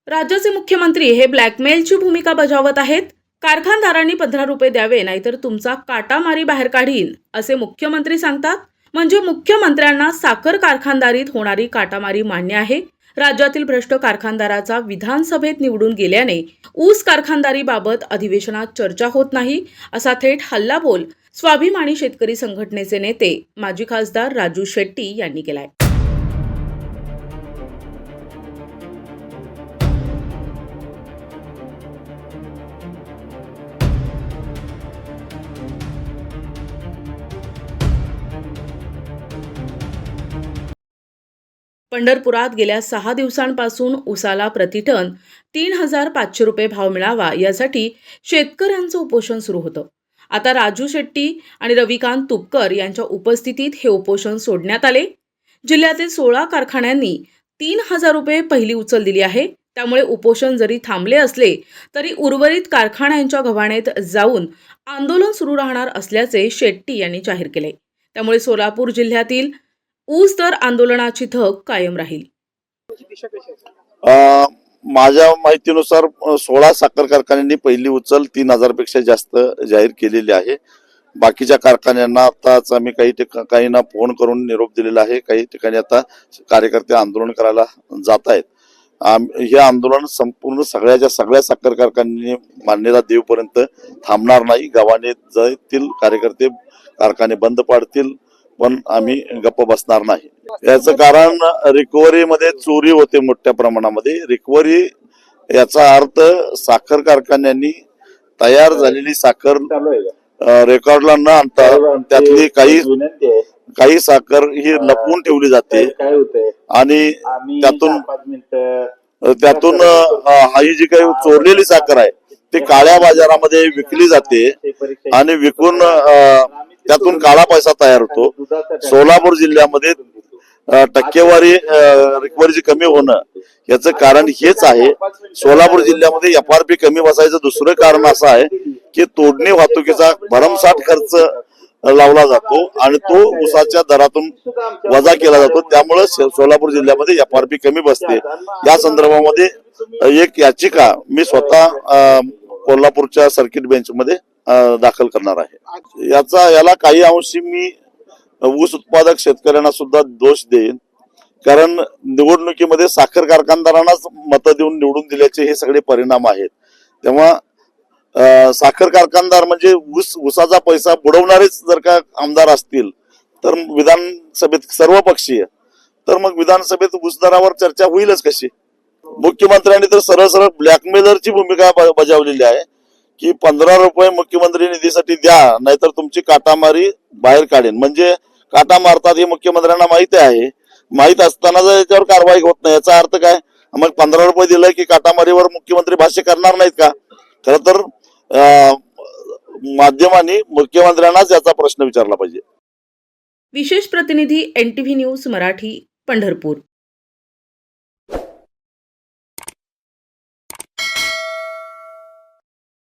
राज्याचे मुख्यमंत्री हे ब्लॅकमेलची भूमिका बजावत आहेत. कारखानदारांनी 15 रुपये द्यावे, नाहीतर तुमचा काटामारी बाहेर काढीन, असे मुख्यमंत्री सांगतात. म्हणजे मुख्यमंत्र्यांना साखर कारखानदारीत होणारी काटामारी मान्य आहे. राज्यातील भ्रष्ट कारखानदाराचा विधानसभेत निवडून गेल्याने ऊस कारखानदारीबाबत अधिवेशनात चर्चा होत नाही, असा थेट हल्लाबोल स्वाभिमानी शेतकरी संघटनेचे नेते माजी खासदार राजू शेट्टी यांनी केलाय. पंढरपुरात गेल्या 6 दिवसांपासून ऊसाला प्रतिटन 3,500 रुपये भाव मिळावा, यासाठी शेतकऱ्यांचं उपोषण सुरू होतं. आता राजू शेट्टी आणि रविकांत तुपकर यांच्या उपस्थितीत हे उपोषण सोडण्यात आले. जिल्ह्यातील 16 कारखान्यांनी 3,000 रुपये पहिली उचल दिली आहे. त्यामुळे उपोषण जरी थांबले असले तरी उर्वरित कारखान्यांच्या गव्हाणेत जाऊन आंदोलन सुरू राहणार असल्याचे शेट्टी यांनी जाहीर केले. त्यामुळे सोलापूर जिल्ह्यातील ऊस दर आंदोलनाची धग कायम राहील. माझ्या माहितीनुसार 16 साखर कारखान्यांनी पहिली उचल 3,000 पेक्षा जास्त जाहीर केलेली आहे. बाकीच्या कारखान्यांना आताच आम्ही काहींना फोन करून निरोप दिलेला आहे. काही ठिकाणी आता कार्यकर्ते आंदोलन करायला जात आहेत. हे आंदोलन संपूर्ण सगळ्या साखर कारखान्यांनी मान्यता देऊपर्यंत थांबणार नाही. गावाने जातील, कार्यकर्ते कारखाने बंद पाडतील, पण आम्ही गप्प बसणार नाही. याचं कारण रिकव्हरी मध्ये चोरी होते मोठ्या प्रमाणामध्ये. रिकव्हरी याचा अर्थ साखर कारखान्यांनी तयार झालेली साखर रेकॉर्डला न आणता त्यातली काही साखर ही लपवून ठेवली जाते आणि त्यातून ही जी काही चोरलेली साखर आहे ती काळ्या बाजारामध्ये विकली जाते आणि विकून त्यातून काळा पैसा तयार होतो. सोलापूर जिल्ह्यामध्ये टक्केवारी रिकव्हरीची कमी होणं याचं कारण हेच आहे. सोलापूर जिल्ह्यामध्ये FRP कमी बसायचं दुसरं कारण असं आहे की तोडणी वाहतुकीचा भरमसाठ खर्च लावला जातो आणि तो ऊसाच्या दरातून वजा केला जातो. त्यामुळे सोलापूर जिल्ह्यामध्ये FRP कमी बसते. या संदर्भामध्ये एक याचिका मी स्वतः कोल्हापूरच्या सर्किट बेंचमध्ये दाखल करणार आहे. याला काही अंशी मी ऊस उत्पादक शेतकऱ्यांना सुद्धा दोष देईन, कारण निवडणुकीमध्ये साखर कारखानदारांनाच मतं देऊन निवडून दिल्याचे हे सगळे परिणाम आहेत. तेव्हा साखर कारखानदार म्हणजे ऊसाचा पैसा बुडवणारेच जर का आमदार असतील तर विधानसभेत सर्वपक्षीय, तर मग विधानसभेत ऊस दरावर चर्चा होईलच कशी? मुख्यमंत्र्यांनी तर सरळ ब्लॅकमेलरची भूमिका बजावलेली आहे की 15 रुपये मुख्यमंत्री निधीसाठी द्या, नाहीतर तुमची काटामारी बाहेर काढेन. म्हणजे काटा मारतात हे मुख्यमंत्र्यांना माहिती आहे. माहित असताना जर याच्यावर कारवाई होत नाही याचा अर्थ काय? मग 15 रुपये दिलं की काटामारीवर मुख्यमंत्री भाष्य करणार नाहीत का? खरं तर माध्यमांनी मुख्यमंत्र्यांनाच याचा प्रश्न विचारला पाहिजे. विशेष प्रतिनिधी NTV न्यूज मराठी, पंढरपूर.